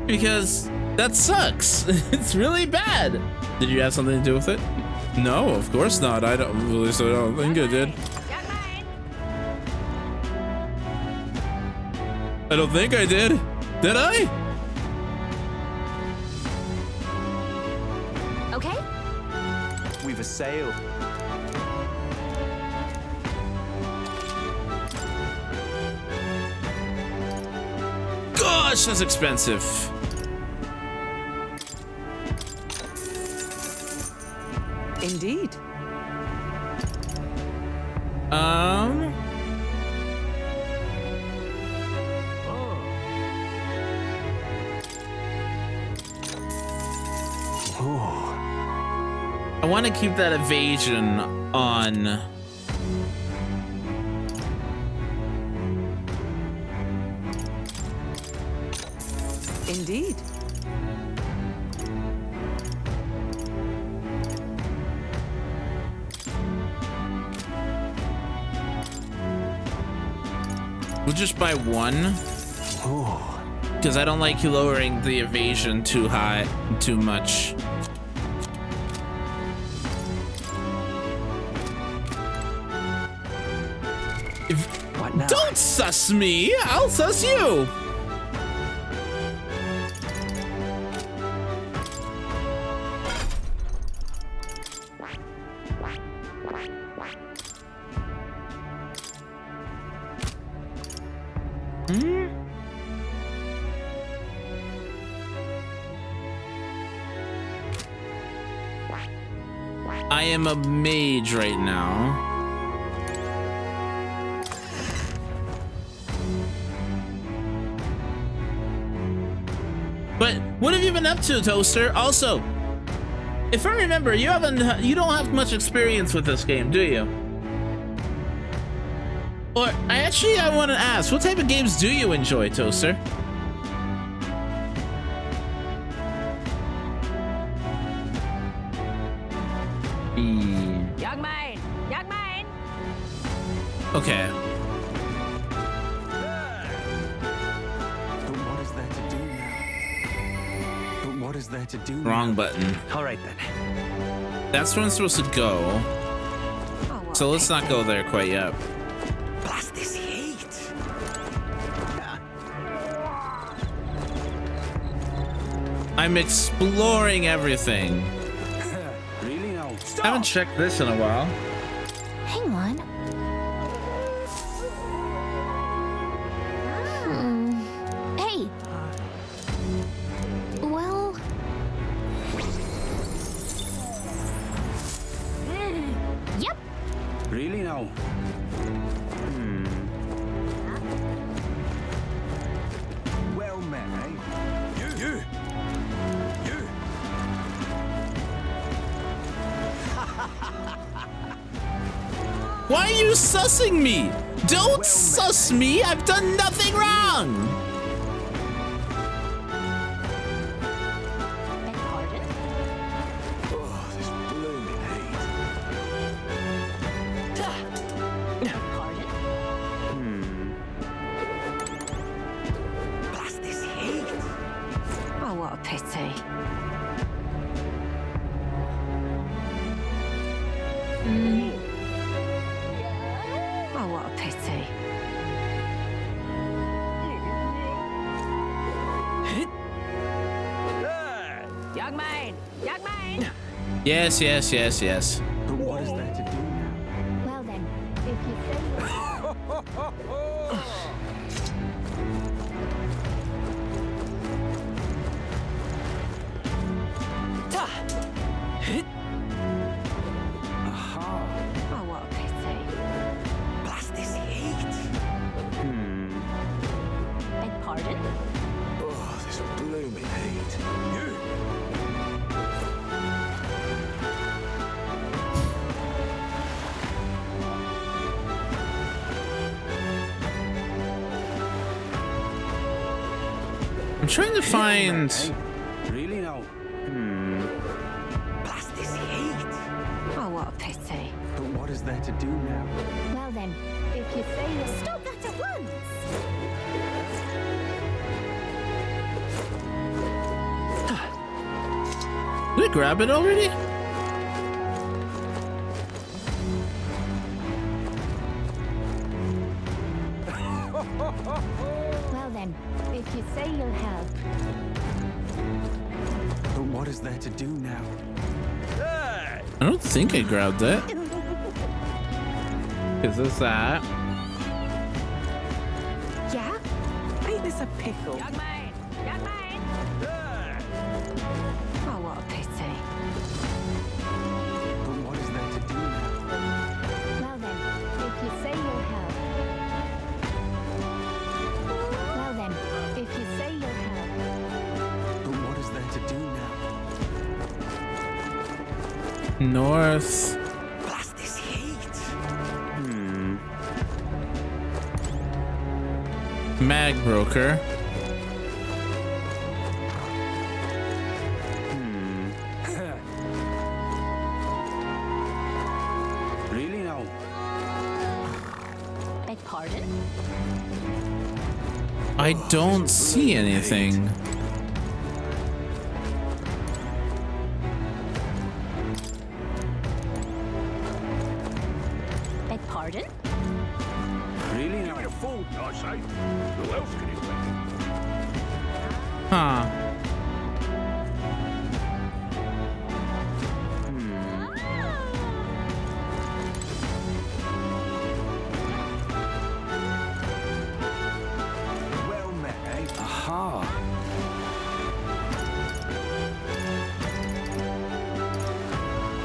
Because that sucks. It's really bad. Did you have something to do with it? No, of course not. I don't really, so I don't think I did. I don't think I did. Did I? Okay. We've a sale. Gosh, that's expensive. Indeed. I want to keep that evasion on. Indeed. We'll just buy one. Because I don't like you lowering the evasion too high, too much. What now? Don't sus me! I'll sus you! I am a mage right now. But what have you been up to, Toaster? Also, if I remember, you don't have much experience with this game, do you? Or I want to ask, what type of games do you enjoy, Toaster? Okay. But what is there to do now? But what is there to do? Wrong button. All right then. That's where I'm supposed to go. So let's not go there quite yet. Blast this heat. I'm exploring everything. Really now? I haven't checked this in a while. Hang on. Hey. Well. Yep. Really now? Well met, eh? You. Why are you sussing me? Don't suss me! I've done nothing wrong! Oh, this blooming heat. Blast this heat. Oh, what a pity. Oh, what a pity. Young man! Young man! Yes, yes, yes, yes. But what is there to do now? Well then, if you say Oh, what a pity. Blast this heat. beg pardon? Oh, this blooming heat. You. I'm trying to find... Really now? Blast this heat. Oh, what a pity. But what is there to do now? Well then, if you say you stop that at once. we grab it already? Well then, if you say you'll help. But what is there to do now? I don't think I grabbed that. Is this that? Yeah? Ain't this a pickle? Young man! Young man! Oh, what a pity. But what is there to do now? Well then, if you say you'll help. Well then, if you say you'll help. But what is there to do now? North. Blast this heat! Mag broker. Really now? Beg pardon? I don't see anything. Beg pardon? Really now? Give me a food, I say. Who else can it be? Huh. Well met, eh? Aha!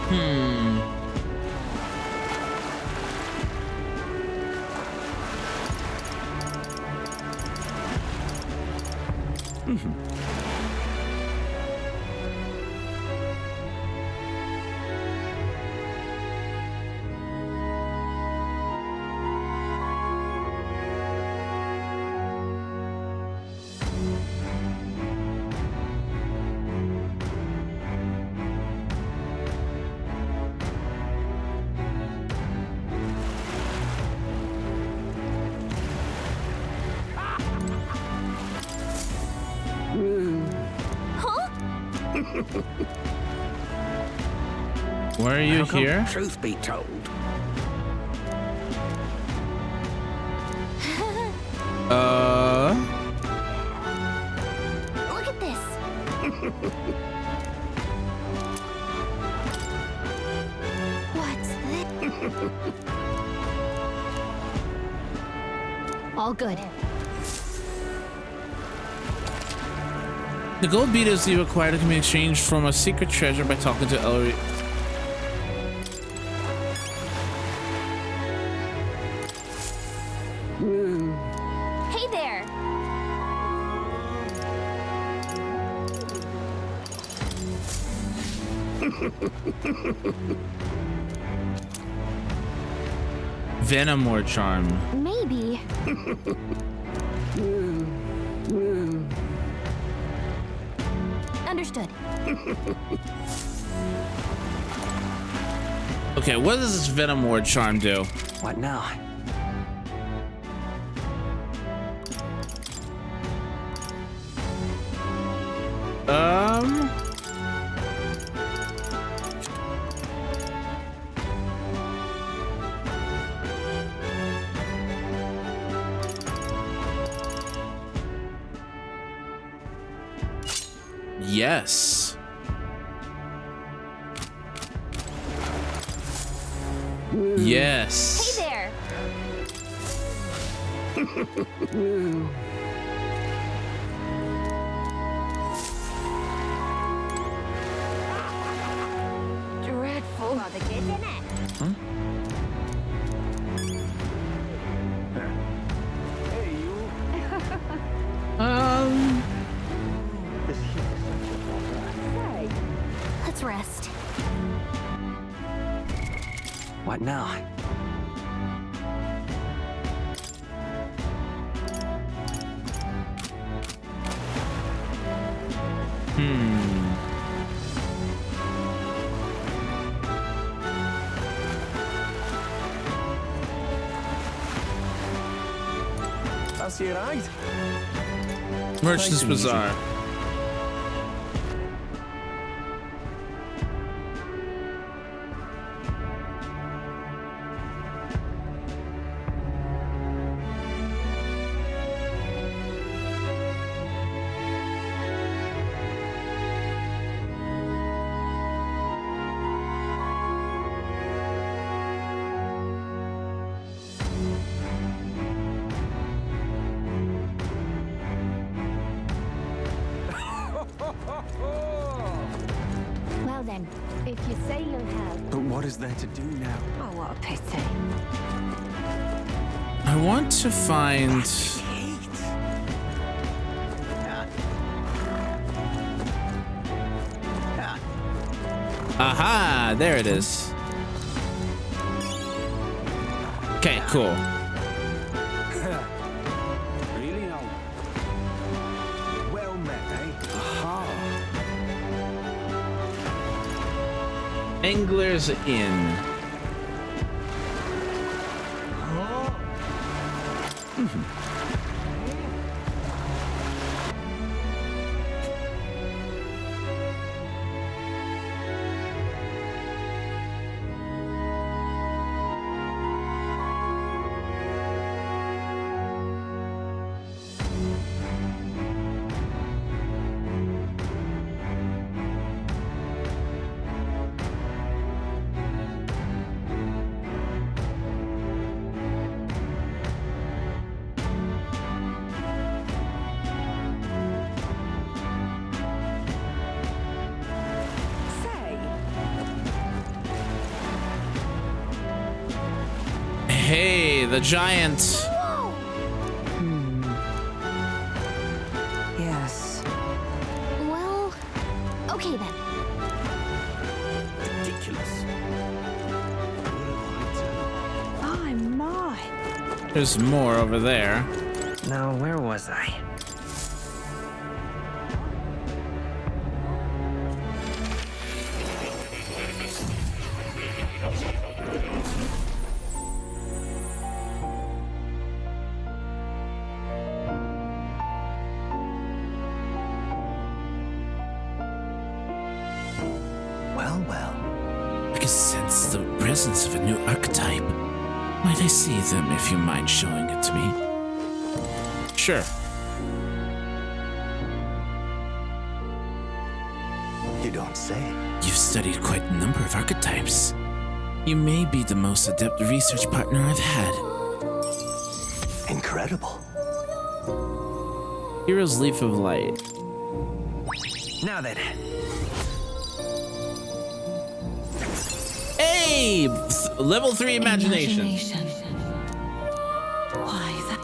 Hmm. Why are you here? Truth be told, Look at this. What's this? All good. The gold beetles you acquired can be exchanged from a secret treasure by talking to Ellery. Hey there. Venom or charm. Maybe. Understood. Okay, what does this Venom or charm do? What now? Yes. Yes. Hey there. Dreadful. Well, the kid's in it. hey, you. This heat is such a bother. Let's rest. What now? That's your right. Merchant's Nice and easy. Bazaar. If you say you'll help. But what is there to do now? Oh, what a pity. I want to find. Aha! There it is. Okay, cool. Really now? Well met, eh? Aha. Angler's Inn. Say, Hey, the giant. yes. Well, okay then. Ridiculous. My, my. There's more over there. Now, where was I? Well, well. I can sense the presence of a new archetype. Might I see them if you mind showing it to me? Sure. You don't say. You've studied quite a number of archetypes. You may be the most adept research partner I've had. Incredible. Hero's Leaf of Light. Now then, Hey! Level 3 imagination. Why, that...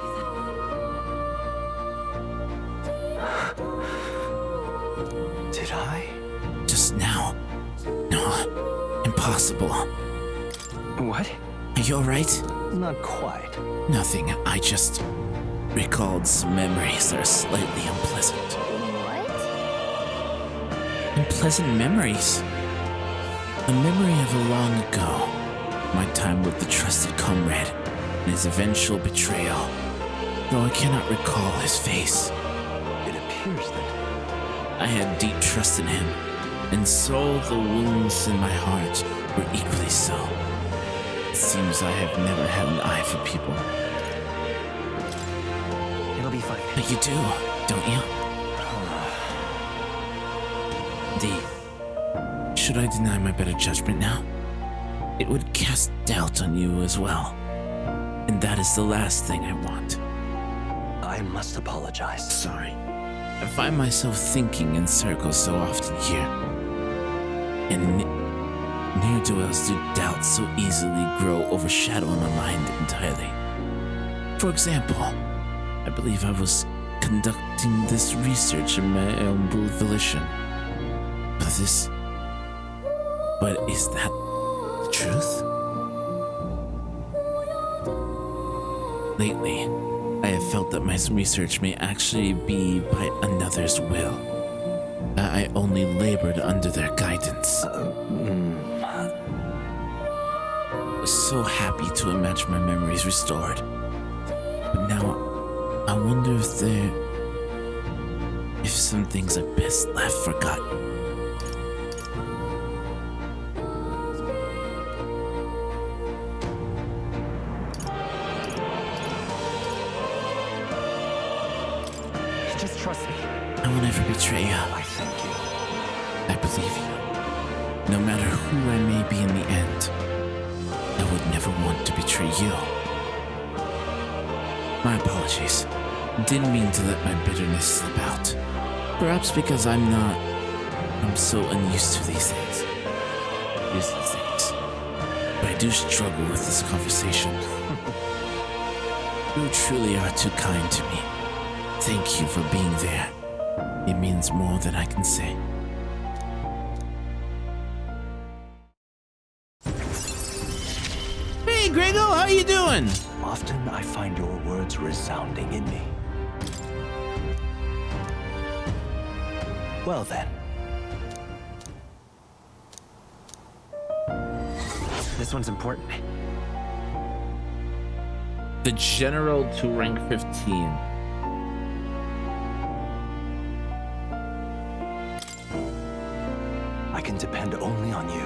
Did I? Just now. No, impossible. What? Are you alright? Not quite. Nothing. I just recalled some memories that are slightly unpleasant. What? Unpleasant memories. A memory of a long ago. My time with the trusted comrade and his eventual betrayal. Though I cannot recall his face. It appears that I had deep trust in him, and so the wounds in my heart were equally so. It seems I have never had an eye for people. it'll be fine. But you do, don't you? Should I deny my better judgment now? It would cast doubt on you as well. And that is the last thing I want. I must apologize. Sorry. I find myself thinking in circles so often here. And ne'er-do-wells do doubts so easily grow overshadowing my mind entirely. For example, I believe I was conducting this research in my own volition. But is that the truth? Lately, I have felt that my research may actually be by another's will. That I only labored under their guidance. I was so happy to imagine my memories restored. But now, I wonder if some things are best left forgotten. Just trust me. I will never betray you. I thank you. I believe you. No matter who I may be in the end, I would never want to betray you. My apologies. Didn't mean to let my bitterness slip out. Perhaps because I'm so unused to these things. boundaries these days, but I do struggle with this conversation. You truly are too kind to me. Thank you for being there. It means more than I can say. Hey, Grego, how you doing? Often I find your words resounding in me. Well then. This one's important. The general to rank 15. I can depend only on you.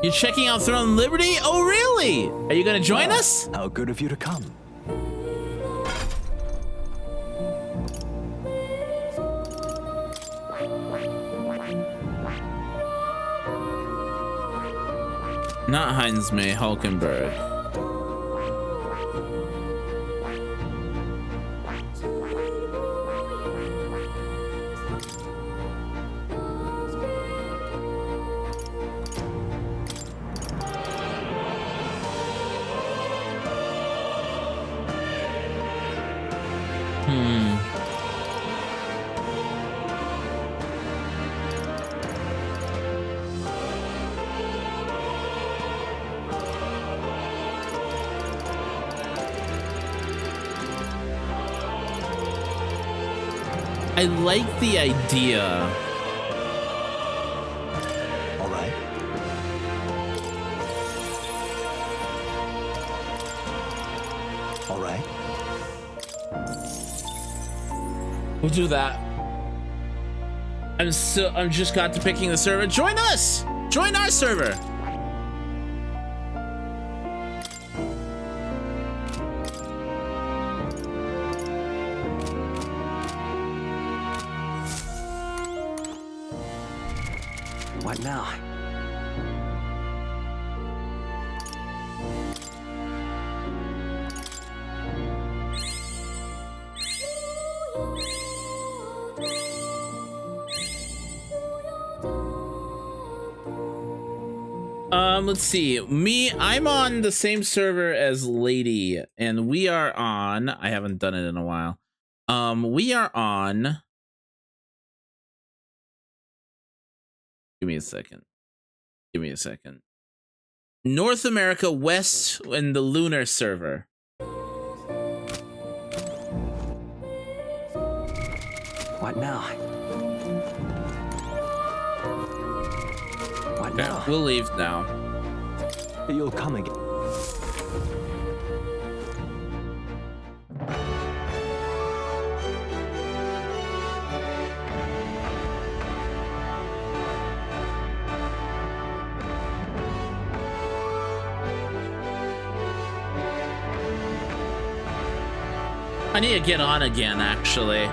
You're checking out Throne Liberty? Oh, really? Are you gonna join us? How good of you to come. Not Heinz May, Hulkenberg. I like the idea. All right. All right. We'll do that. I'm just got to picking the server. Join us! Join our server! What now? Let's see. I'm on the same server as Lady, and we are on. I haven't done it in a while. We are on. Give me a second. Give me a second. North America West and the Lunar server. What now? What Okay, now? we'll leave now. You'll come again. I need to get on again, actually.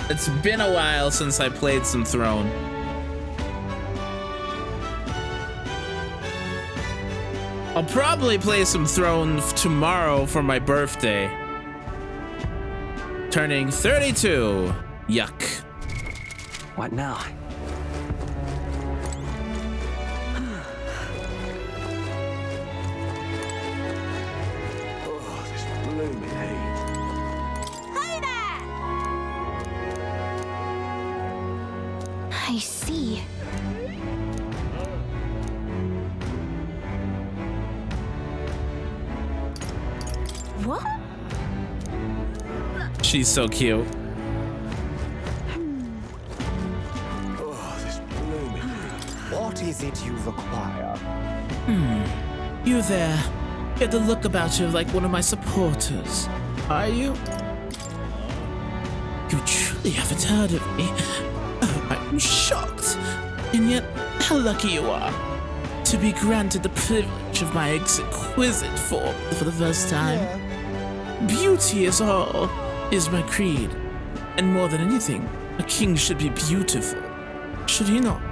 It's been a while since I played some Throne. I'll probably play some Throne tomorrow for my birthday. Turning 32. Yuck. What now? Oh, this blooming heat. I see. What? She's so cute. Oh, this blooming heat. What is it you require? You there. You have the look about you like one of my supporters. Are you? You truly haven't heard of me. Oh, I'm shocked. And yet, how lucky you are to be granted the privilege of my exquisite form for the first time. Beauty is all, is my creed. And more than anything, a king should be beautiful, should he not?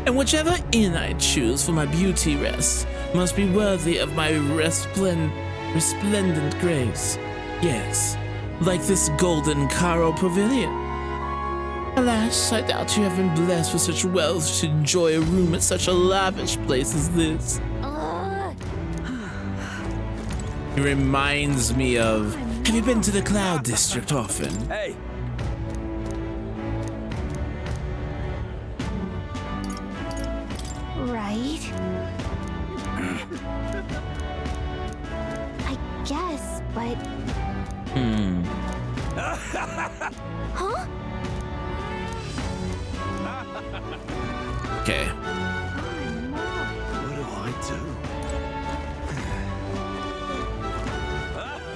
And whichever inn I choose for my beauty rest must be worthy of my resplendent grace. Yes, like this golden Caro pavilion. Alas, I doubt you have been blessed with such wealth to enjoy a room at such a lavish place as this. It reminds me of... Have you been to the Cloud District often? Hey! Right? I guess, but... Huh? Okay. What do I do?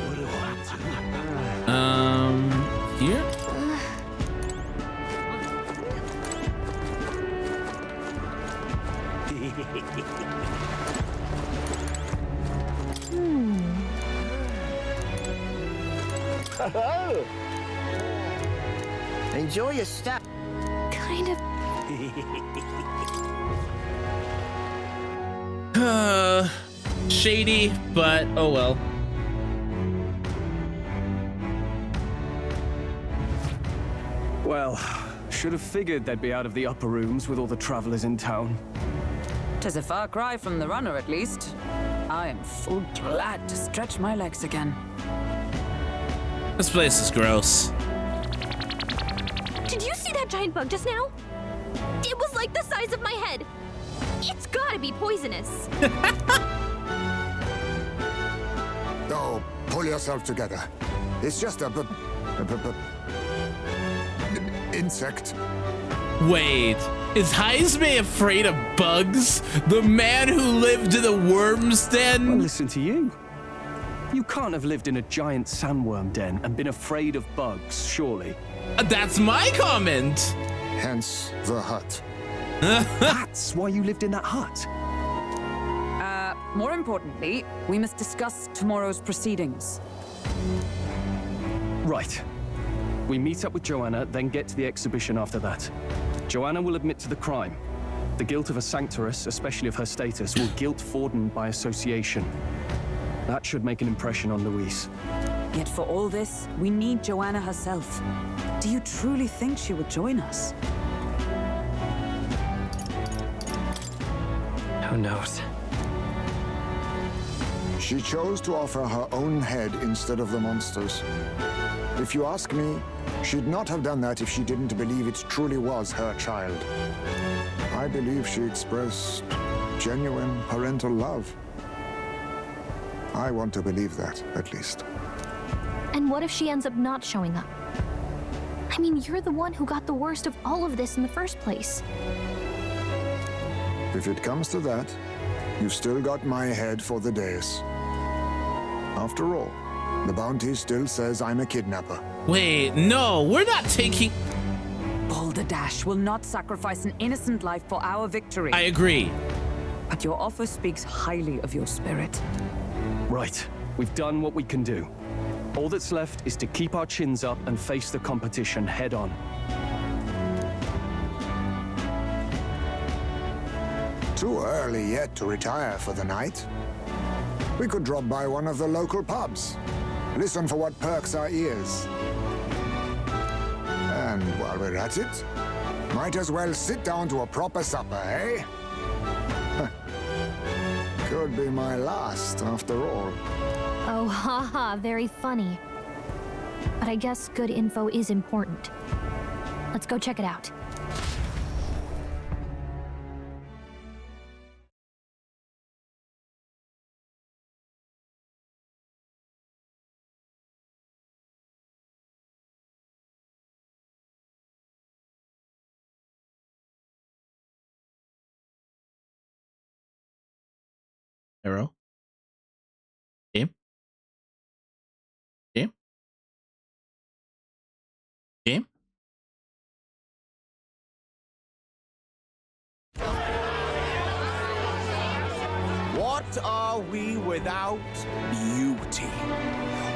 What do I do? Here? Enjoy your stuff. Kind of. Shady, but oh well. Well, should have figured they'd be out of the upper rooms with all the travelers in town. 'Tis a far cry from the runner, at least. I am full glad to stretch my legs again. This place is gross. Did you see that giant bug just now? It was like the size of my head. It's gotta be poisonous. Oh, pull yourself together. It's just a insect. Wait, is Heisme afraid of bugs? The man who lived in the worm's Well, den? listen to you. You can't have lived in a giant sandworm den and been afraid of bugs, surely. That's my comment. Hence the hut. That's why you lived in that hut. More importantly, we must discuss tomorrow's proceedings. Right. We meet up with Joanna, then get to the exhibition after that. Joanna will admit to the crime. The guilt of a sanctoress, especially of her status, will guilt Forden by association. That should make an impression on Louise. Yet for all this, we need Joanna herself. Do you truly think she would join us? Who knows? She chose to offer her own head instead of the monster's. If you ask me, she'd not have done that if she didn't believe it truly was her child. I believe she expressed genuine parental love. I want to believe that, at least. And what if she ends up not showing up? I mean, you're the one who got the worst of all of this in the first place. If it comes to that, you've still got my head for the days. After all, the bounty still says I'm a kidnapper. Wait, no, we're not taking... Balderdash will not sacrifice an innocent life for our victory. I agree. But your offer speaks highly of your spirit. Right. We've done what we can do. All that's left is to keep our chins up and face the competition head on. Too early yet to retire for the night. We could drop by one of the local pubs. Listen for what perks our ears. And while we're at it, might as well sit down to a proper supper, eh? Could be my last, after all. Oh, haha, very funny. But I guess good info is important. Let's go check it out. Arrow. Game. Game. Game. What What are we without beauty?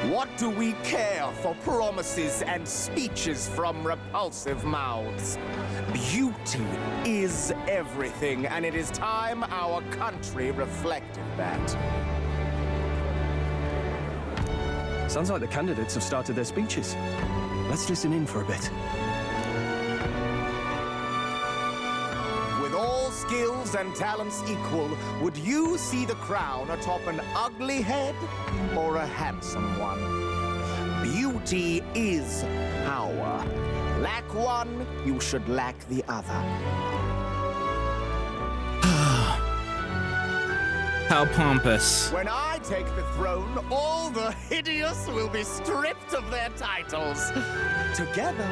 What do we care for promises and speeches from repulsive mouths? Beauty is everything, and it is time our country reflected that. Sounds like the candidates have started their speeches. Let's listen in for a bit. With all skills and talents equal, would you see the crown atop an ugly head or a handsome one? Beauty is power. Lack one, you should lack the other. How pompous. When I take the throne, all the hideous will be stripped of their titles. Together,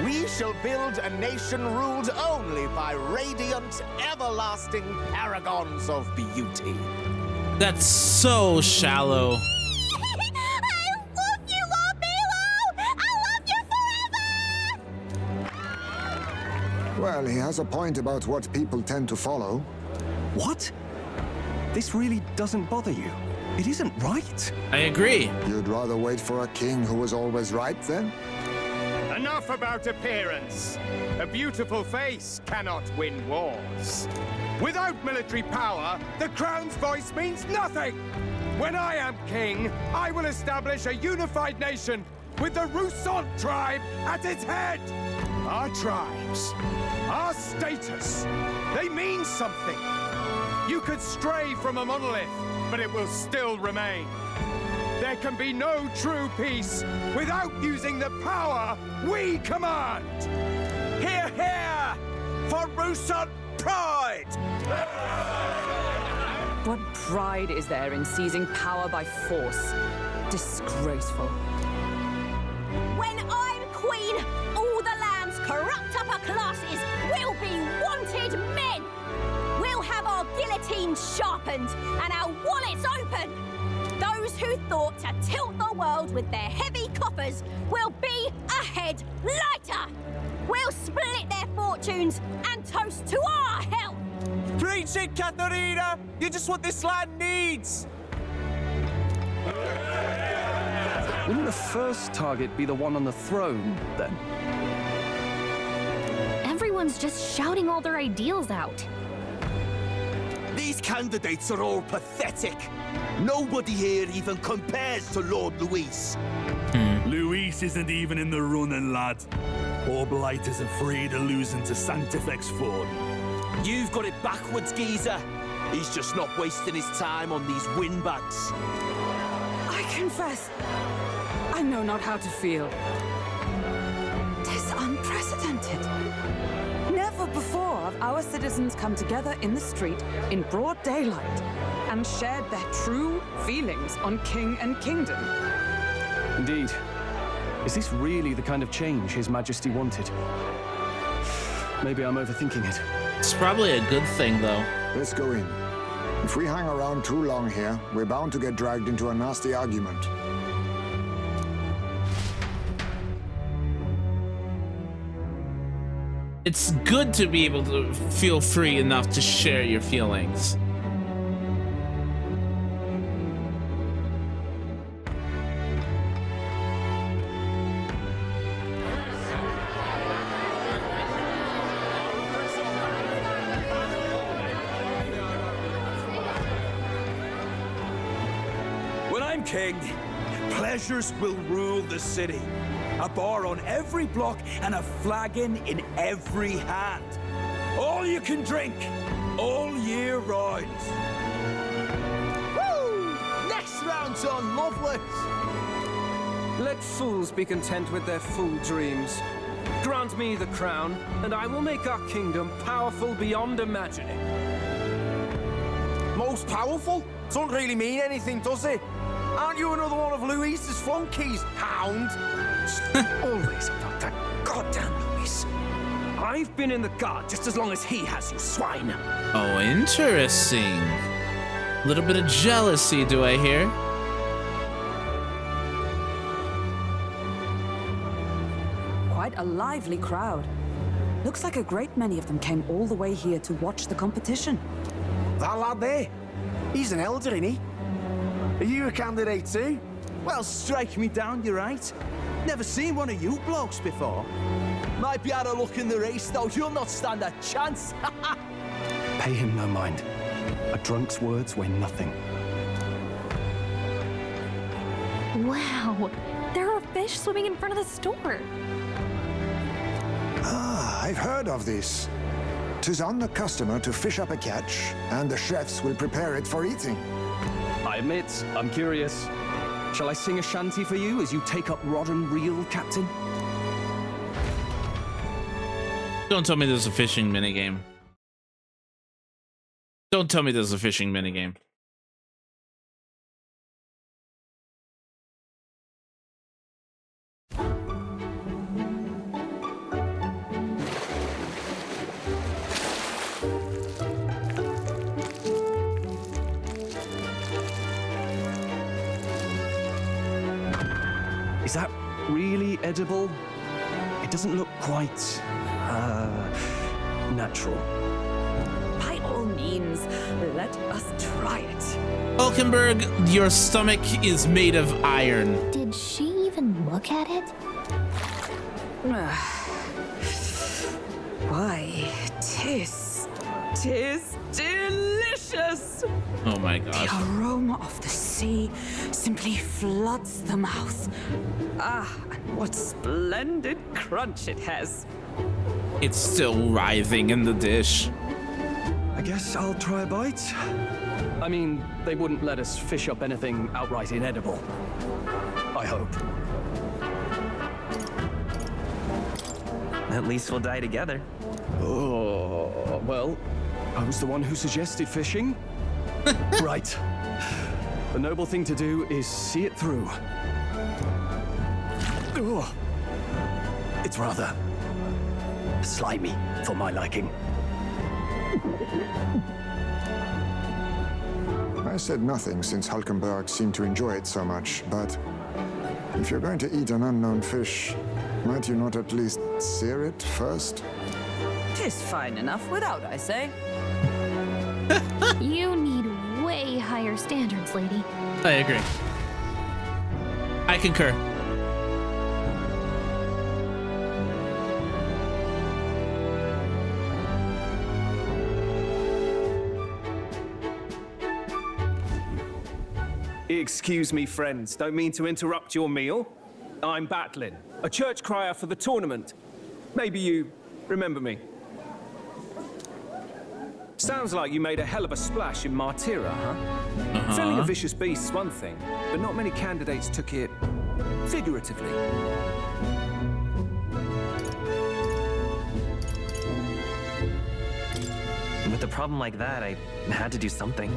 we shall build a nation ruled only by radiant, everlasting paragons of beauty. That's so shallow. I love you, Lord Milo! I love you forever! Well, he has a point about what people tend to follow. What? This really doesn't bother you? It isn't right. I agree. You'd rather wait for a king who was always right, then? Enough about appearance. A beautiful face cannot win wars. Without military power, the crown's voice means nothing. When I am king, I will establish a unified nation with the Rousant tribe at its head. Our tribes, our status, they mean something. You could stray from a monolith, but it will still remain. There can be no true peace without using the power we command. Hear, hear! For Rousant pride! What pride is there in seizing power by force? Disgraceful. When I'm queen, all the land's corrupt upper classes will be wanted men! We'll have our guillotines sharpened and our wallets open. Those who thought to tilt the world with their heavy coffers will be a head lighter. We'll split their fortunes and toast to our health. Preach it, Katharina! You're just what this land needs! Wouldn't the first target be the one on the throne, then? Everyone's just shouting all their ideals out. These candidates are all pathetic. Nobody here even compares to Lord Luis. Luis isn't even in the running, lad. Poor Blight is afraid of losing to Sanctifex Ford. You've got it backwards, geezer. He's just not wasting his time on these windbags. I confess, I know not how to feel. 'Tis unprecedented. Never before have our citizens come together in the street in broad daylight and shared their true feelings on king and kingdom. Indeed. Is this really the kind of change His Majesty wanted? Maybe I'm overthinking it. It's probably a good thing, though. Let's go in. If we hang around too long here, we're bound to get dragged into a nasty argument. It's good to be able to feel free enough to share your feelings. When I'm king, pleasures will rule the city. A bar on every block and a flagon in every hand. All you can drink, all year round. Woo! Next round's on, lovely. Let fools be content with their fool dreams. Grant me the crown, and I will make our kingdom powerful beyond imagining. Most powerful? Doesn't really mean anything, does it? Aren't you another one of Luis's flunkies, hound? Always about that goddamn Luis. I've been in the guard just as long as he has, you swine. Oh, interesting. A little bit of jealousy, do I hear? Quite a lively crowd. Looks like a great many of them came all the way here to watch the competition. That lad there? He's an elder, isn't he? Are you a candidate too? Well, strike me down, you're right. Never seen one of you blokes before. Might be out of luck in the race, though. You'll not stand a chance. Pay him no mind. A drunk's words weigh nothing. Wow, there are fish swimming in front of the store. Ah, I've heard of this. 'Tis on the customer to fish up a catch, and the chefs will prepare it for eating. I admit, I'm curious. Shall I sing a shanty for you as you take up rod and reel, Captain? Don't tell me there's a fishing minigame. Don't tell me there's a fishing minigame. Is that really edible? It doesn't look quite, natural. By all means, let us try it. Hulkenberg, your stomach is made of iron. Did she even look at it? Why, tis delicious. Oh my gosh. The aroma of the sea simply floods the mouth. Ah, and what splendid crunch it has. It's still writhing in the dish. I guess I'll try a bite. I mean, they wouldn't let us fish up anything outright inedible. I hope. At least we'll die together. Oh, well, I was the one who suggested fishing. Right. The noble thing to do is see it through. Ugh. It's rather slimy for my liking. I said nothing since Hulkenberg seemed to enjoy it so much, but if you're going to eat an unknown fish, might you not at least sear it first? 'Tis fine enough without, I say. You need way higher standards, lady. I agree. I concur. Excuse me, friends. Don't mean to interrupt your meal. I'm Batlin, a church crier for the tournament. Maybe you remember me. Sounds like you made a hell of a splash in Martyra, huh? Felling a vicious beast's one thing, but not many candidates took it figuratively. With a problem like that, I had to do something.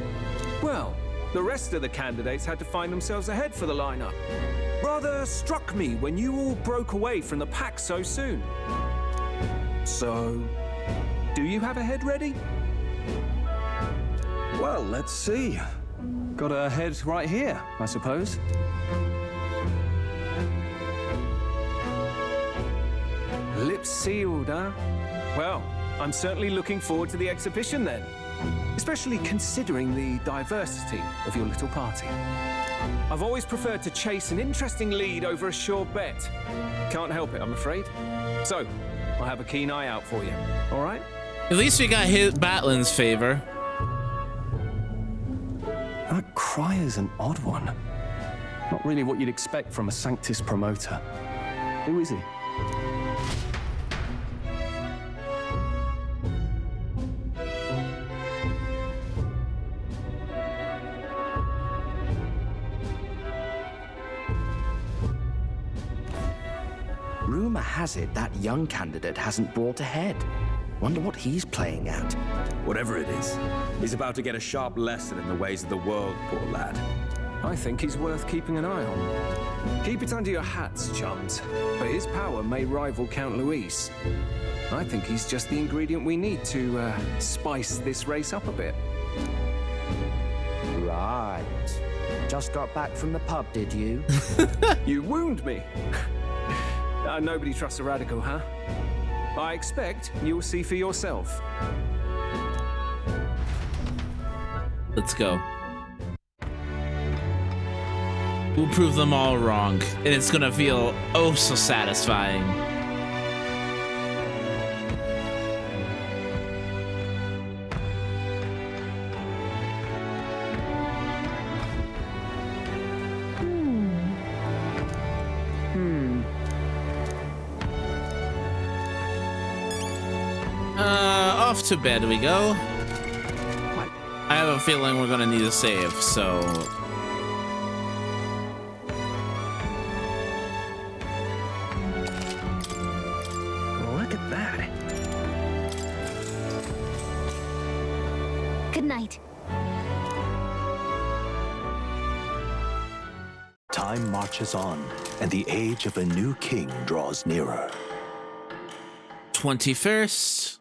Well, the rest of the candidates had to find themselves ahead for the lineup. Rather struck me when you all broke away from the pack so soon. So, do you have a head ready? Well, let's see. Got a head right here, I suppose. Lips sealed, huh? Well, I'm certainly looking forward to the exhibition then. Especially considering the diversity of your little party. I've always preferred to chase an interesting lead over a sure bet. Can't help it, I'm afraid. So, I'll have a keen eye out for you, all right? At least we got his Batlin's favor. That cry is an odd one. Not really what you'd expect from a Sanctus promoter. Who is he? Rumor has it that young candidate hasn't brought ahead. Wonder what he's playing at. Whatever it is, he's about to get a sharp lesson in the ways of the world, poor lad. I think he's worth keeping an eye on. Keep it under your hats, chums, but his power may rival Count Luis. I think he's just the ingredient we need to spice this race up a bit. Right. Just got back from the pub, did you? You wound me. Nobody trusts a radical, huh? I expect you'll see for yourself. Let's go. We'll prove them all wrong, and it's gonna feel oh so satisfying. Off to bed we go. I have a feeling we're gonna need a save, so... Look at that. Good night. Time marches on, and the age of a new king draws nearer. 21st.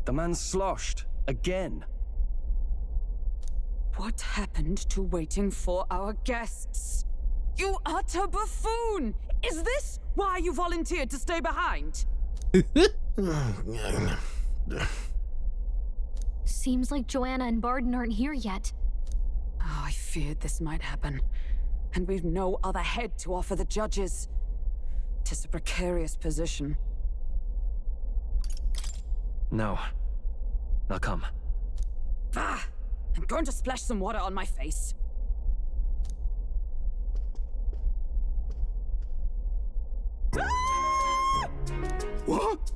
The man's sloshed. Again. What happened to waiting for our guests? You utter buffoon! Is this why you volunteered to stay behind? Seems like Joanna and Barden aren't here yet. Oh, I feared this might happen. And we've no other head to offer the judges. 'Tis a precarious position. No. I'll come. Ah! I'm going to splash some water on my face. What?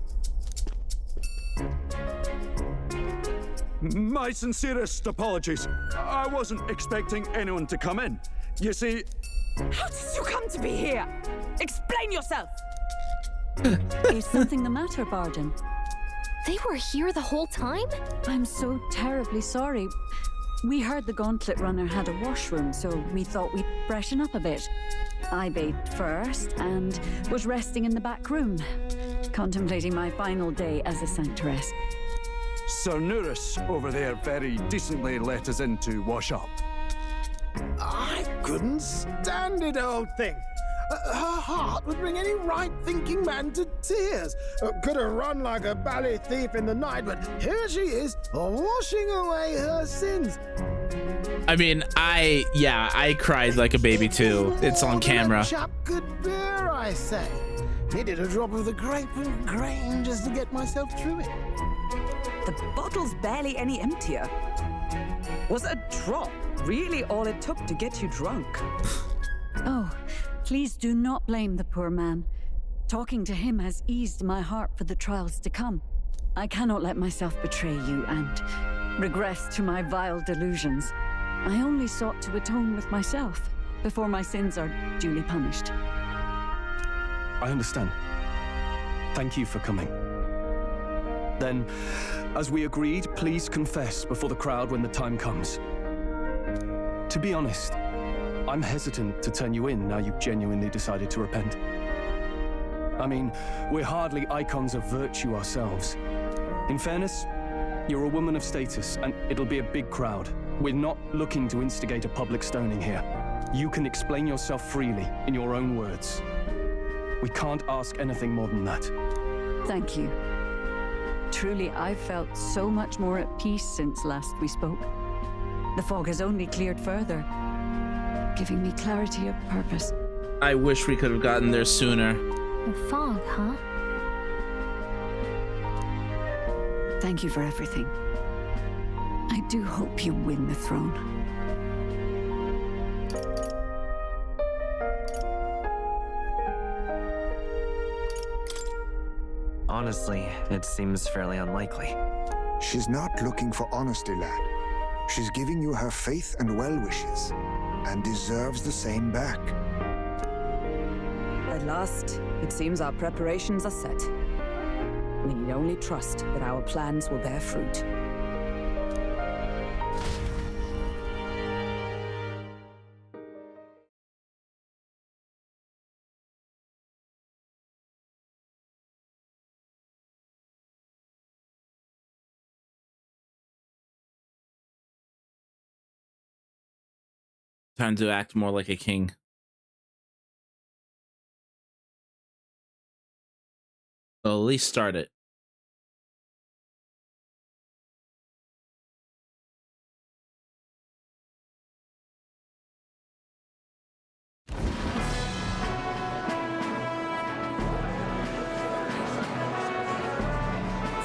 My sincerest apologies. I wasn't expecting anyone to come in. You see... How did you come to be here? Explain yourself! Is something the matter, Barden? They were here the whole time? I'm so terribly sorry. We heard the Gauntlet Runner had a washroom, so we thought we'd freshen up a bit. I bathed first and was resting in the back room, contemplating my final day as a Sanctoress. Sir Nuris over there very decently let us in to wash up. I couldn't stand it, old thing. Her heart would bring any right-thinking man to tears. Could have run like a ballet thief in the night, but here she is, washing away her sins. I mean, I cried like a baby too. It's on camera. Chap good beer, I say. Needed a drop of the grape and grain just to get myself through it. The bottle's barely any emptier. Was a drop really all it took to get you drunk? Oh, please do not blame the poor man. Talking to him has eased my heart for the trials to come. I cannot let myself betray you and regress to my vile delusions. I only sought to atone with myself before my sins are duly punished. I understand. Thank you for coming. Then, as we agreed, please confess before the crowd when the time comes. To be honest, I'm hesitant to turn you in now you've genuinely decided to repent. I mean, we're hardly icons of virtue ourselves. In fairness, you're a woman of status, and it'll be a big crowd. We're not looking to instigate a public stoning here. You can explain yourself freely, in your own words. We can't ask anything more than that. Thank you. Truly, I've felt so much more at peace since last we spoke. The fog has only cleared further, giving me clarity of purpose. I wish we could have gotten there sooner. The fog, huh? Thank you for everything. I do hope you win the throne. Honestly, it seems fairly unlikely. She's not looking for honesty, lad. She's giving you her faith and well wishes, and deserves the same back. At last, it seems our preparations are set. We need only trust that our plans will bear fruit. Time to act more like a king. Well, at least start it.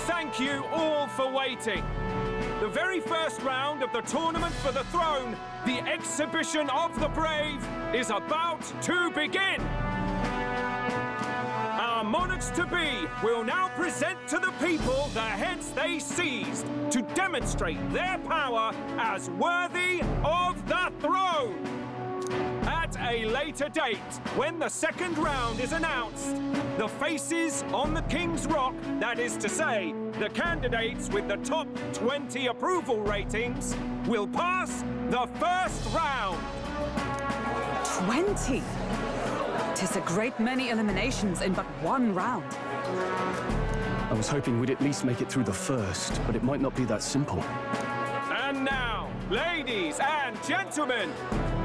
Thank you all for waiting. The very first round of the tournament for the throne, the exhibition of the brave, is about to begin. Our monarchs-to-be will now present to the people the heads they seized to demonstrate their power as worthy of the throne. At a later date, when the second round is announced, the faces on the King's Rock, that is to say, the candidates with the top 20 approval ratings, will pass the first round. 20? 'Tis a great many eliminations in but one round. I was hoping we'd at least make it through the first, but it might not be that simple. And now, ladies and gentlemen,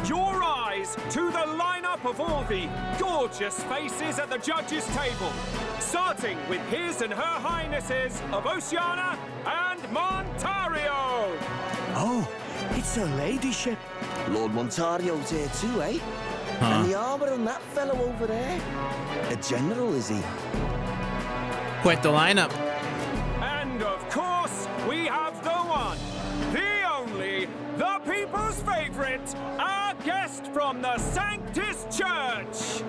your eyes to the lineup of all the gorgeous faces at the judges' table, starting with His and Her Highnesses of Oceania and Montario. Oh, it's her ladyship. Lord Montario's here too, eh? And the armor on that fellow over there. A general, is he? Quite the lineup. And of course, we have the one, the only, the people's favorite, our guest from the Sanctus Church.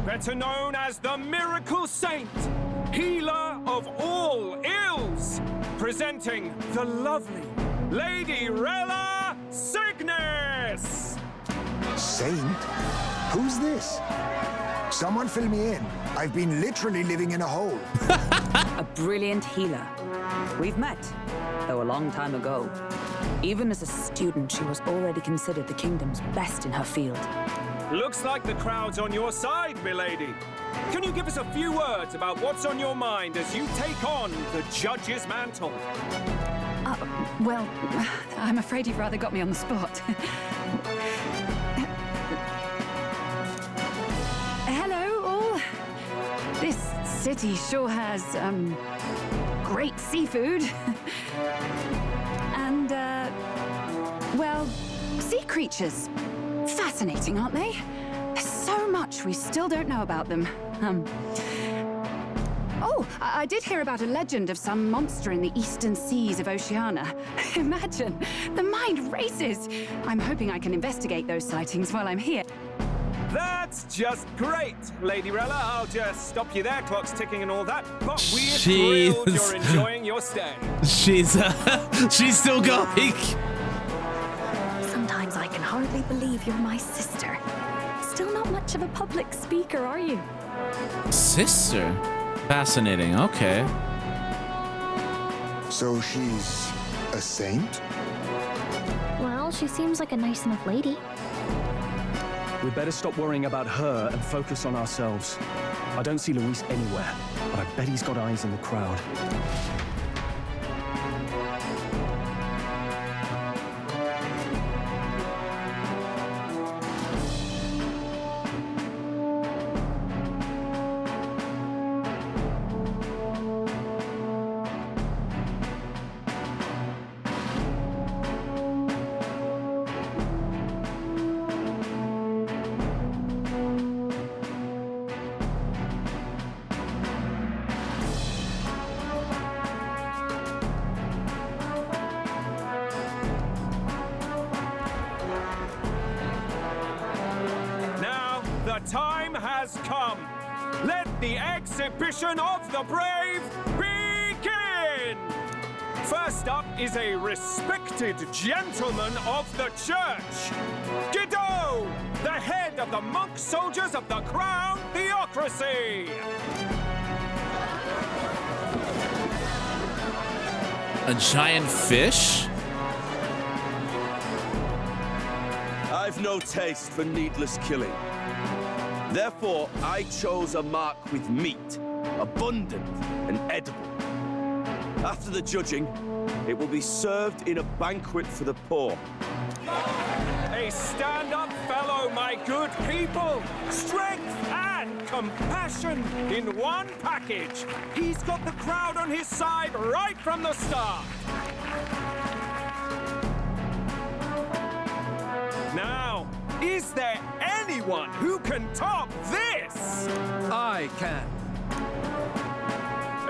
Better known as the Miracle Saint, healer of all ills, presenting the lovely Lady Rella Cygnus. Saint? Who's this? Someone fill me in. I've been literally living in a hole. A brilliant healer. We've met, though a long time ago. Even as a student, she was already considered the kingdom's best in her field. Looks like the crowd's on your side, milady. Can you give us a few words about what's on your mind as you take on the judge's mantle? Well, I'm afraid you've rather got me on the spot. Hello, all. This city sure has, great seafood. And, well, sea creatures. Fascinating, aren't they? There's so much we still don't know about them. Oh, I did hear about a legend of some monster in the eastern seas of Oceania. Imagine, the mind races. I'm hoping I can investigate those sightings while I'm here. That's just great, Lady Rella. I'll just stop you there. Clock's ticking and all that. But we're Jeez. thrilled you're enjoying your stay. She's still going. Sometimes I can hardly believe you're my sister. Still not much of a public speaker, are you? Sister? Fascinating. Okay. So she's a saint? Well, she seems like a nice enough lady. We'd better stop worrying about her and focus on ourselves. I don't see Luis anywhere, but I bet he's got eyes in the crowd. The time has come. Let the exhibition of the brave begin. First up is a respected gentleman of the church. Guido, the head of the monk soldiers of the Crown Theocracy. A giant fish? I've no taste for needless killing. Therefore, I chose a mark with meat, abundant and edible. After the judging, it will be served in a banquet for the poor. A stand-up fellow, my good people! Strength and compassion in one package! He's got the crowd on his side right from the start! Now, is there anyone who can top this? I can.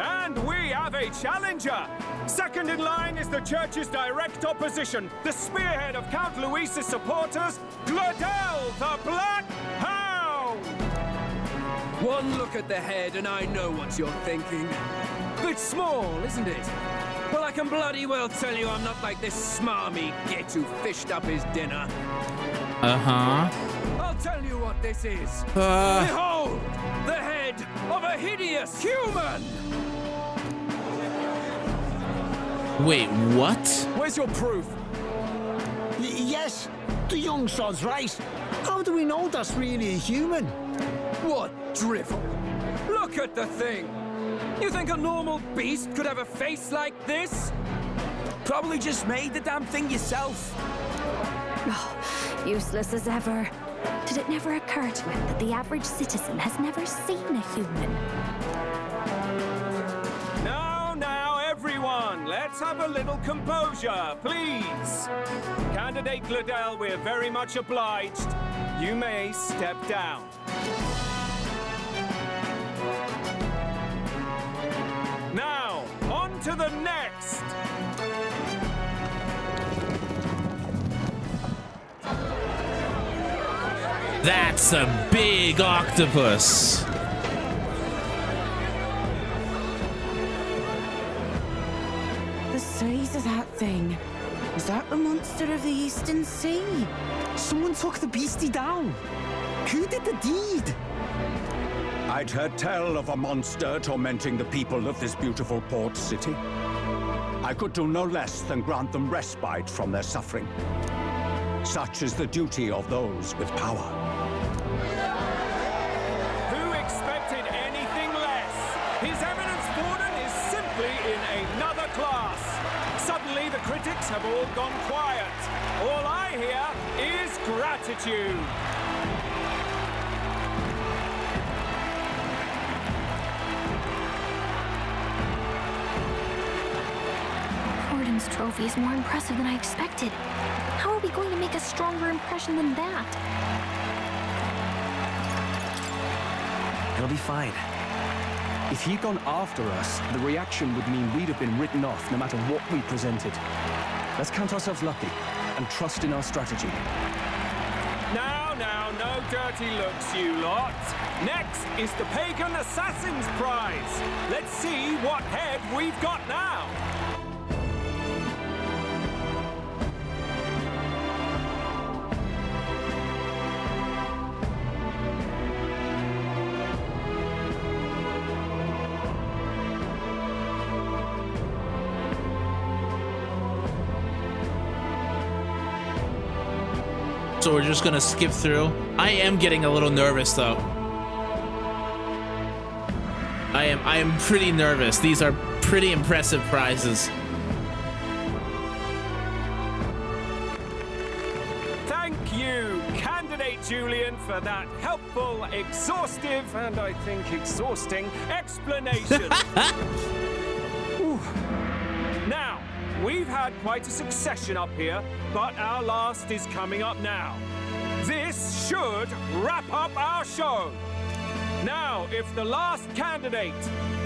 And we have a challenger! Second in line is the church's direct opposition, the spearhead of Count Luis's supporters, Gladel the Black Hound! One look at the head and I know what you're thinking. Bit small, isn't it? Well, I can bloody well tell you I'm not like this smarmy git who fished up his dinner. Uh-huh. I'll tell you what this is. Behold! The head of a hideous human! Wait, what? Where's your proof? Yes, the young sod's right. How do we know that's really a human? What drivel? Look at the thing! You think a normal beast could have a face like this? Probably just made the damn thing yourself. Oh, useless as ever. Did it never occur to him that the average citizen has never seen a human? Now, everyone, let's have a little composure, please. Candidate Gladel, we're very much obliged. You may step down. Now, on to the next. That's a big octopus. The size of that thing. Is that the monster of the Eastern Sea? Someone took the beastie down. Who did the deed? I'd heard tell of a monster tormenting the people of this beautiful port city. I could do no less than grant them respite from their suffering. Such is the duty of those with power. Who expected anything less? His Eminence Borden is simply in another class. Suddenly the critics have all gone quiet. All I hear is gratitude. Borden's trophy is more impressive than I expected. How are we going to make a stronger impression than that? It'll be fine. If he'd gone after us, the reaction would mean we'd have been written off no matter what we presented. Let's count ourselves lucky and trust in our strategy. Now, no dirty looks, you lot. Next is the Pagan Assassin's Prize. Let's see what head we've got now. So we're just gonna skip through. I am getting a little nervous though. I am pretty nervous. These are pretty impressive prizes. Thank you, Candidate Julian, for that helpful, exhaustive, and I think exhausting explanation. Whew. Now, we've had quite a succession up here, but our last is coming up now. This should wrap up our show. Now, if the last candidate,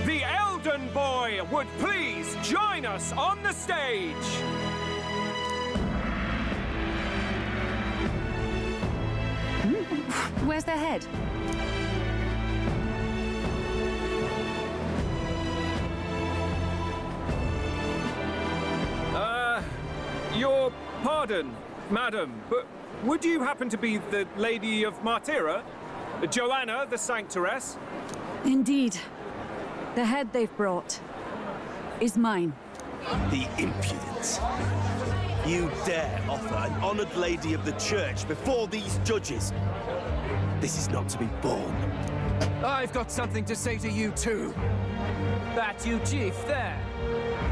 the Elden Boy, would please join us on the stage. Where's their head? Your pardon, madam, but would you happen to be the Lady of Martyra? Joanna, the Sanctoress? Indeed. The head they've brought is mine. The impudence. You dare offer an honored lady of the church before these judges? This is not to be borne. I've got something to say to you too. That you chief there.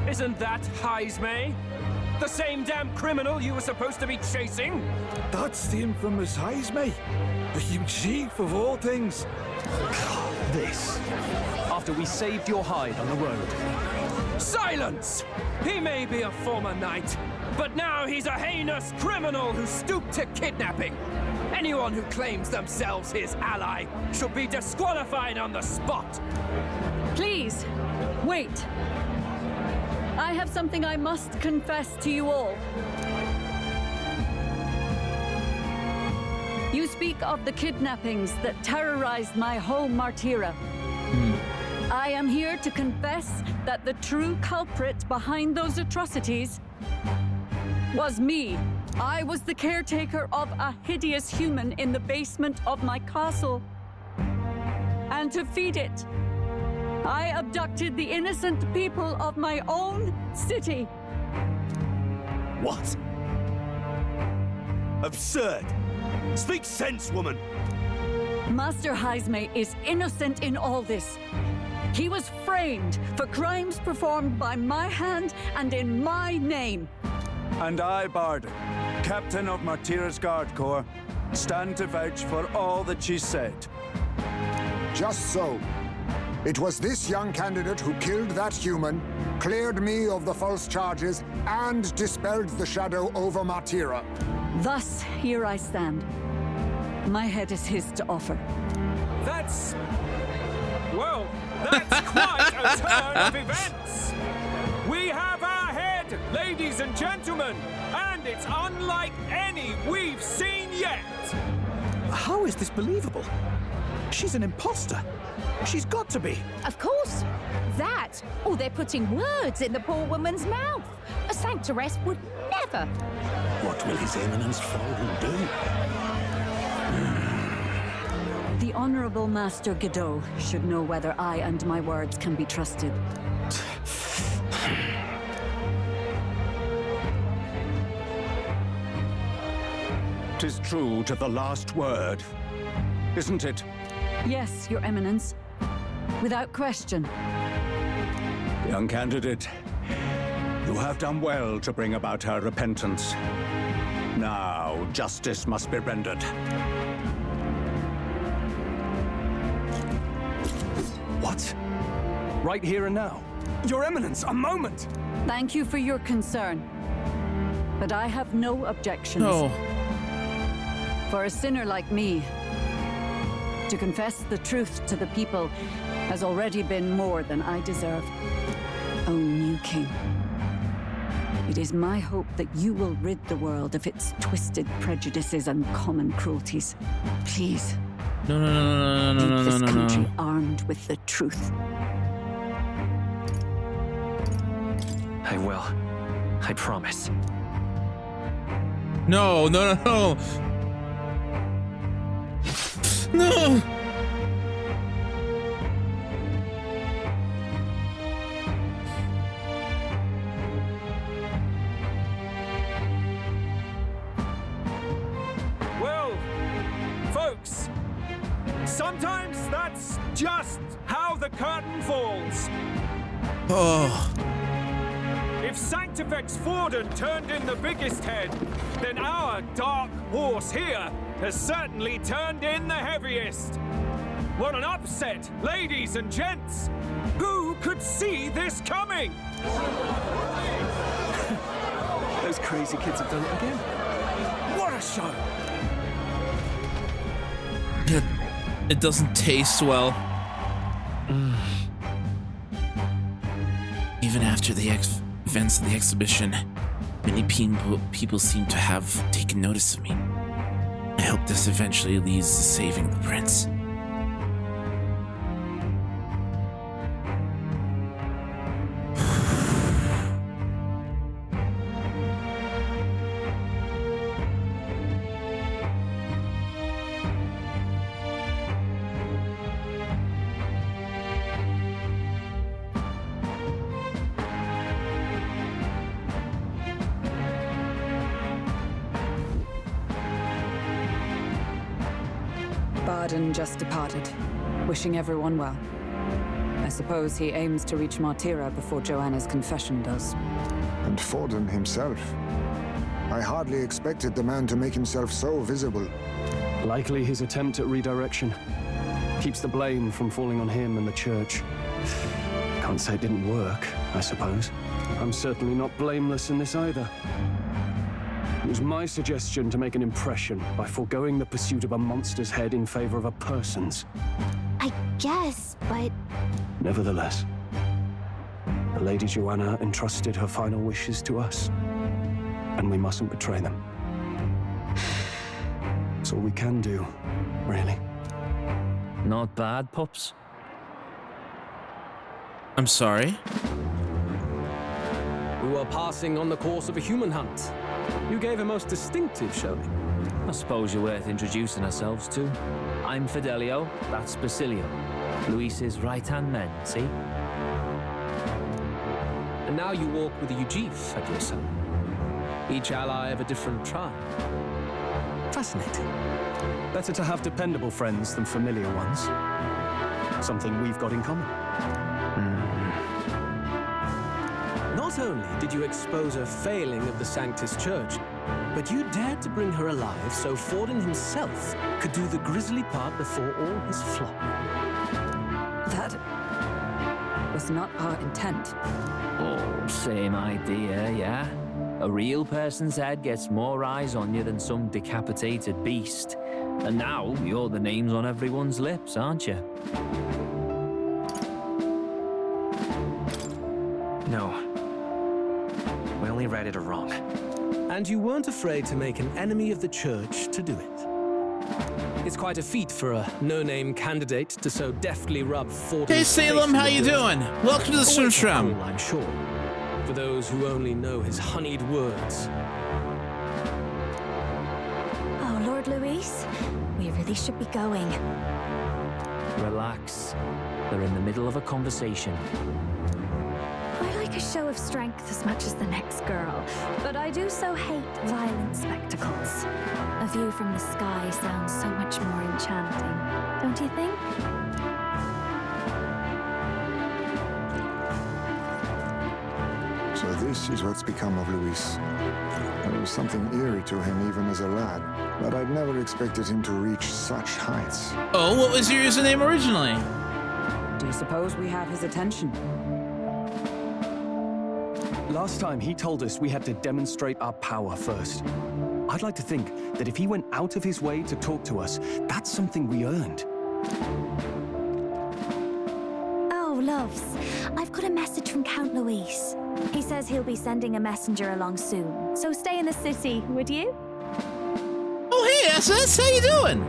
Isn't that Heisme? The same damn criminal you were supposed to be chasing? That's the infamous Heisme. The huge chief of all things. This, after we saved your hide on the road. Silence! He may be a former knight, but now he's a heinous criminal who stooped to kidnapping. Anyone who claims themselves his ally should be disqualified on the spot. Please, wait. I have something I must confess to you all. You speak of the kidnappings that terrorized my home, Martira. I am here to confess that the true culprit behind those atrocities was me. I was the caretaker of a hideous human in the basement of my castle. And to feed it, I abducted the innocent people of my own city. What? Absurd! Speak sense, woman! Master Heisme is innocent in all this. He was framed for crimes performed by my hand and in my name. And I, Barden, captain of Martira's Guard Corps, stand to vouch for all that she said. Just so. It was this young candidate who killed that human, cleared me of the false charges, and dispelled the shadow over Martira. Thus, here I stand. My head is his to offer. That's... well, that's quite a turn of events! We have our head, ladies and gentlemen, and it's unlike any we've seen yet! How is this believable? She's an imposter. She's got to be. Of course. That, or they're putting words in the poor woman's mouth. A sanctoress would never. What will His Eminence Folden do? The Honorable Master Godot should know whether I and my words can be trusted. 'Tis true to the last word, isn't it? Yes, Your Eminence. Without question. Young candidate, you have done well to bring about her repentance. Now, justice must be rendered. What? Right here and now? Your Eminence, a moment! Thank you for your concern. But I have no objections. No. For a sinner like me, to confess the truth to the people has already been more than I deserve. O new king, it is my hope that you will rid the world of its twisted prejudices and common cruelties. Please. Keep this country armed with the truth. I will. I promise. No. No! Well, folks, sometimes that's just how the curtain falls. Oh. If Sanctifex Forden turned in the biggest head, then our dark horse here has certainly turned in the heaviest. What an upset, ladies and gents! Who could see this coming? Those crazy kids have done it again. What a show! It doesn't taste well. Even after the events of the exhibition, many people seem to have taken notice of me. I hope this eventually leads to saving the prince. Barden just departed, wishing everyone well. A suppose he aims to reach Martira before Joanna's confession does. And Forden himself. I hardly expected the man to make himself so visible. Likely his attempt at redirection. Keeps the blame from falling on him and the church. Can't say it didn't work, I suppose. I'm certainly not blameless in this either. It was my suggestion to make an impression by foregoing the pursuit of a monster's head in favor of a person's. I guess, but... Nevertheless, the Lady Joanna entrusted her final wishes to us, and we mustn't betray them. That's all we can do, really. Not bad, pups. I'm sorry? We were passing on the course of a human hunt. You gave a most distinctive showing. I suppose you're worth introducing ourselves to. I'm Fidelio, that's Basilio. Luis's right-hand men, see? And now you walk with a Ujif at your side. Each ally of a different tribe. Fascinating. Better to have dependable friends than familiar ones. Something we've got in common. Not only did you expose a failing of the Sanctus Church, but you dared to bring her alive so Forden himself could do the grisly part before all his flock. That was not our intent. Oh, same idea, yeah? A real person's head gets more eyes on you than some decapitated beast. And now you're the names on everyone's lips, aren't you? No. We only read it wrong. And you weren't afraid to make an enemy of the church to do it. It's quite a feat for a no-name candidate to so deftly rub Forden's Hey Salem, how you doing? Welcome to the Swim Shroom. I'm sure. For those who only know his honeyed words. Oh, Lord Luis, we really should be going. Relax. They're in the middle of a conversation. I like a show of strength as much as the next girl, but I do so hate violent spectacles. A view from the sky sounds so much more enchanting, don't you think? So this is what's become of Luis. There was something eerie to him even as a lad, but I'd never expected him to reach such heights. Oh, what was your username originally? Do you suppose we have his attention? Last time he told us we had to demonstrate our power first. I'd like to think that if he went out of his way to talk to us, that's something we earned. Oh, loves, I've got a message from Count Luis. He says he'll be sending a messenger along soon, so stay in the city, would you? Oh, hey, SS, how you doing?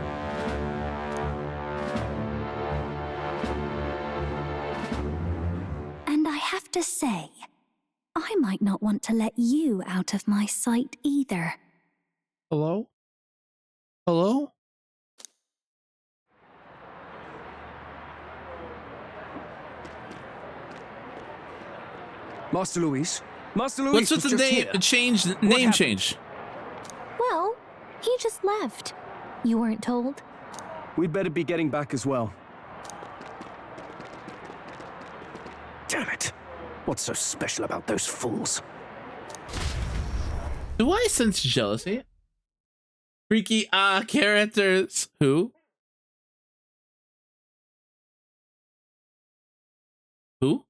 And I have to say, I might not want to let you out of my sight either. Hello? Hello? Master Luis? Master Luis, what's with the name change? Well, he just left. You weren't told? We'd better be getting back as well. Damn it. What's so special about those fools? Do I sense jealousy? Freaky characters. Who? Who?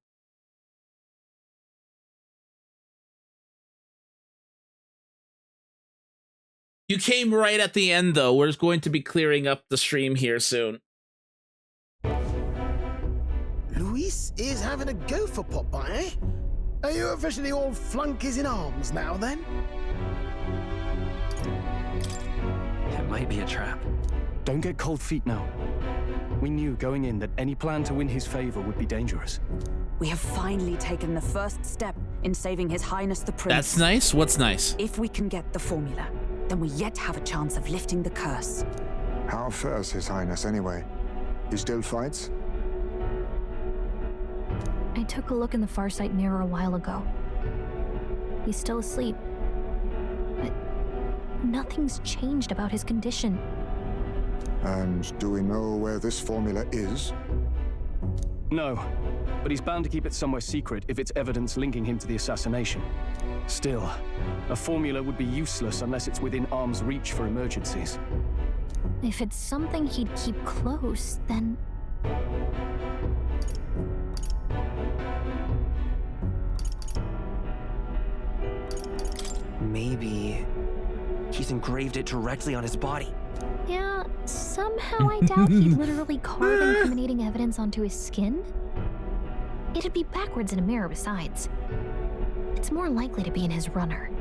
You came right at the end, though. We're going to be clearing up the stream here soon. Luis is having a go for Popeye, eh? Are you officially all flunkies in arms now, then? It might be a trap. Don't get cold feet now. We knew going in that any plan to win his favor would be dangerous. We have finally taken the first step in saving His Highness the Prince. That's nice. What's nice? If we can get the formula, then we yet have a chance of lifting the curse. How fares His Highness, anyway? He still fights? I took a look in the Farsight mirror a while ago. He's still asleep. But nothing's changed about his condition. And do we know where this formula is? No, But he's bound to keep it somewhere secret if it's evidence linking him to the assassination. Still, a formula would be useless unless it's within arm's reach for emergencies. If it's something he'd keep close, then... Maybe he's engraved it directly on his body. Yeah, somehow I doubt he'd literally carve incriminating evidence onto his skin. It'd be backwards in a mirror besides. It's more likely to be in his runner.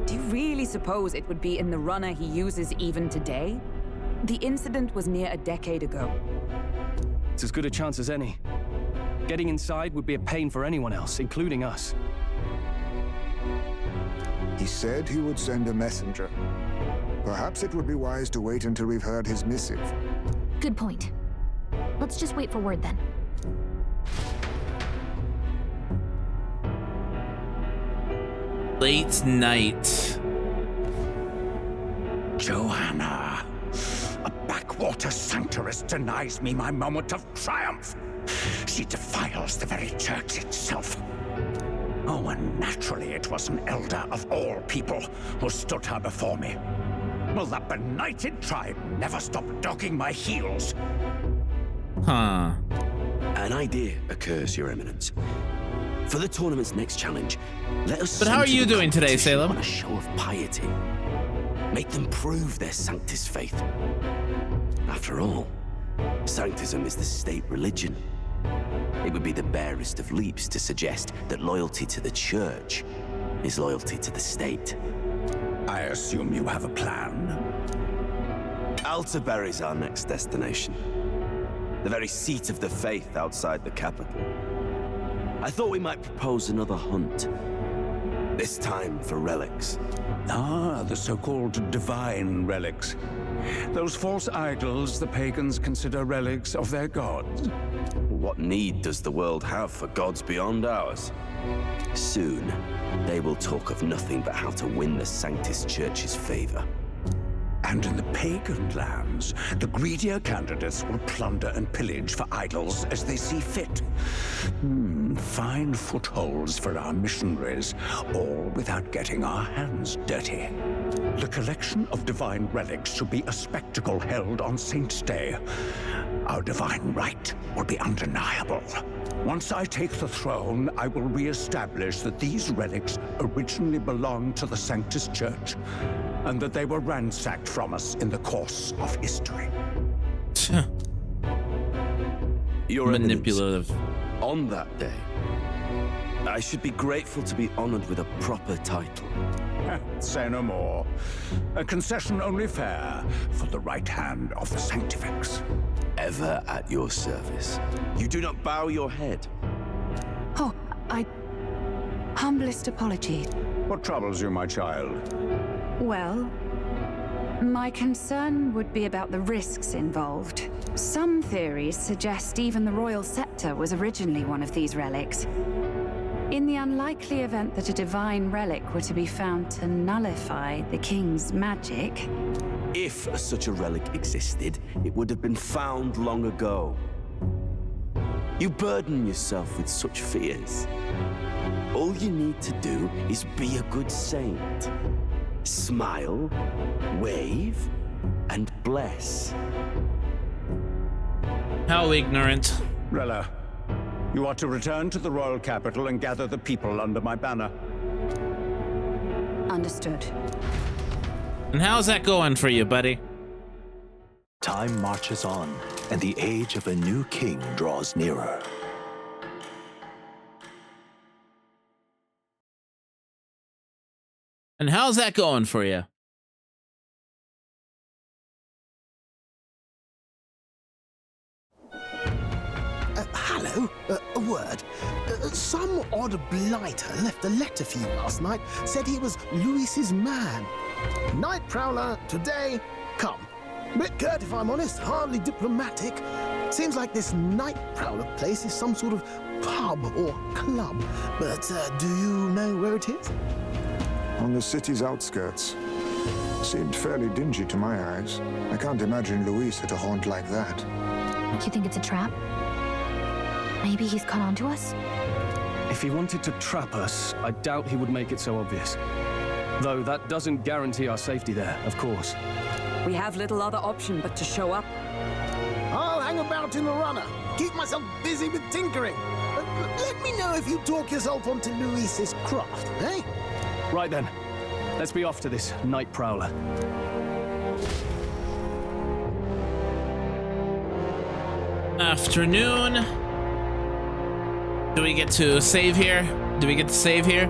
Do you really suppose it would be in the runner he uses even today? The incident was near a decade ago. It's as good a chance as any. Getting inside would be a pain for anyone else, including us. He said he would send a messenger. Perhaps it would be wise to wait until we've heard his missive. Good point. Let's just wait for word then. Late night. Joanna, a backwater sanctuaress denies me my moment of triumph. She defiles the very church itself. Oh, and naturally it was an elder of all people who stood her before me. Will that benighted tribe never stop dogging my heels? Huh. An idea occurs, Your Eminence. For the tournament's next challenge, let us But how are center you the doing today, competition Salem? on a show of piety. Make them prove their Sanctus faith. After all, Sanctism is the state religion. It would be the barest of leaps to suggest that loyalty to the church is loyalty to the state. I assume you have a plan? Altaberry is our next destination. The very seat of the faith outside the capital. I thought we might propose another hunt. This time for relics. Ah, the so-called divine relics. Those false idols the pagans consider relics of their gods. What need does the world have for gods beyond ours? Soon, they will talk of nothing but how to win the Sanctus Church's favor. And in the pagan lands, the greedier candidates will plunder and pillage for idols as they see fit. Fine footholds for our missionaries, all without getting our hands dirty. The collection of divine relics should be a spectacle held on Saint's Day. Our divine right will be undeniable. Once I take the throne, I will re-establish that these relics originally belonged to the Sanctus Church, and that they were ransacked from us in the course of history. Your Manipulative. Eminence, on that day, I should be grateful to be honored with a proper title. Say no more. A concession only fair for the right hand of the Sanctifex. Ever at your service. You do not bow your head. Oh, humblest apology. What troubles you, my child? Well, my concern would be about the risks involved. Some theories suggest even the royal scepter was originally one of these relics. In the unlikely event that a divine relic were to be found to nullify the king's magic... If such a relic existed, it would have been found long ago. You burden yourself with such fears. All you need to do is be a good saint. Smile, wave, and bless. How ignorant. Rella, you are to return to the royal capital and gather the people under my banner. Understood. And how's that going for you, buddy? Time marches on, and the age of a new king draws nearer. And how's that going for you? Hello, a word. Some odd blighter left a letter for you last night. Said he was Louis's man. Night Prowler, today, come. Bit curt, if I'm honest, hardly diplomatic. Seems like this Night Prowler place is some sort of pub or club. But do you know where it is? On the city's outskirts. Seemed fairly dingy to my eyes. I can't imagine Louis at a haunt like that. Do you think it's a trap? Maybe he's caught on to us? If he wanted to trap us, I doubt he would make it so obvious. Though that doesn't guarantee our safety there, of course. We have little other option but to show up. I'll hang about in the runner. Keep myself busy with tinkering. Let me know if you talk yourself onto Luis's craft, eh? Right then. Let's be off to this night prowler. Afternoon. Do we get to save here? Do we get to save here?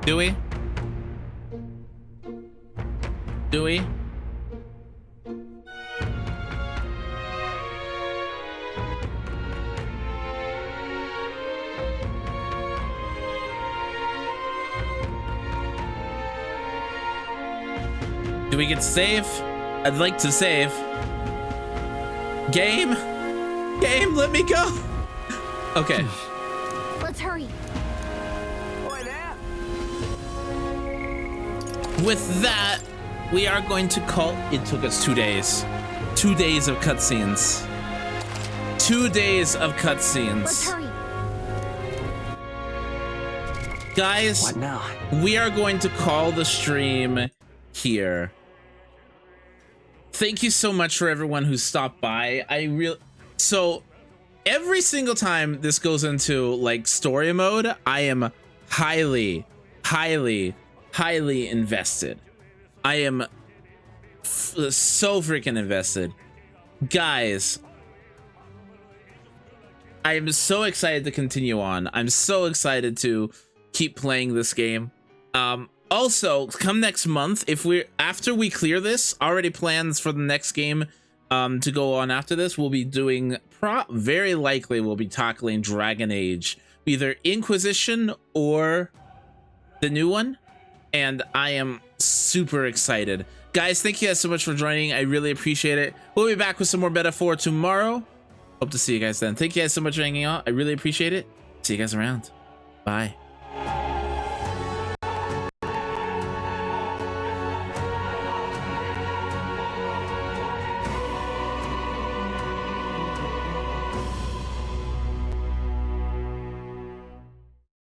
Do we? Do we? Do we get to save? I'd like to save. Game? Game, let me go. Okay. Let's hurry. With that, we are going to call. It took us 2 days. 2 days of cutscenes. 2 days of cutscenes. Let's hurry. Guys, What now? we are going to call the stream here. Thank you so much for everyone who stopped by. So every single time this goes into like story mode, I am highly invested. I am so freaking invested. Guys, I am so excited to continue on. I'm so excited to keep playing this game. Also, come next month, after we clear this, already plans for the next game to go on after this, we'll be doing, very likely we'll be tackling Dragon Age, either Inquisition or the new one, and I am super excited. Guys, thank you guys so much for joining. I really appreciate it. We'll be back with some more Beta 4 tomorrow. Hope to see you guys then. Thank you guys so much for hanging out. I really appreciate it. See you guys around. Bye.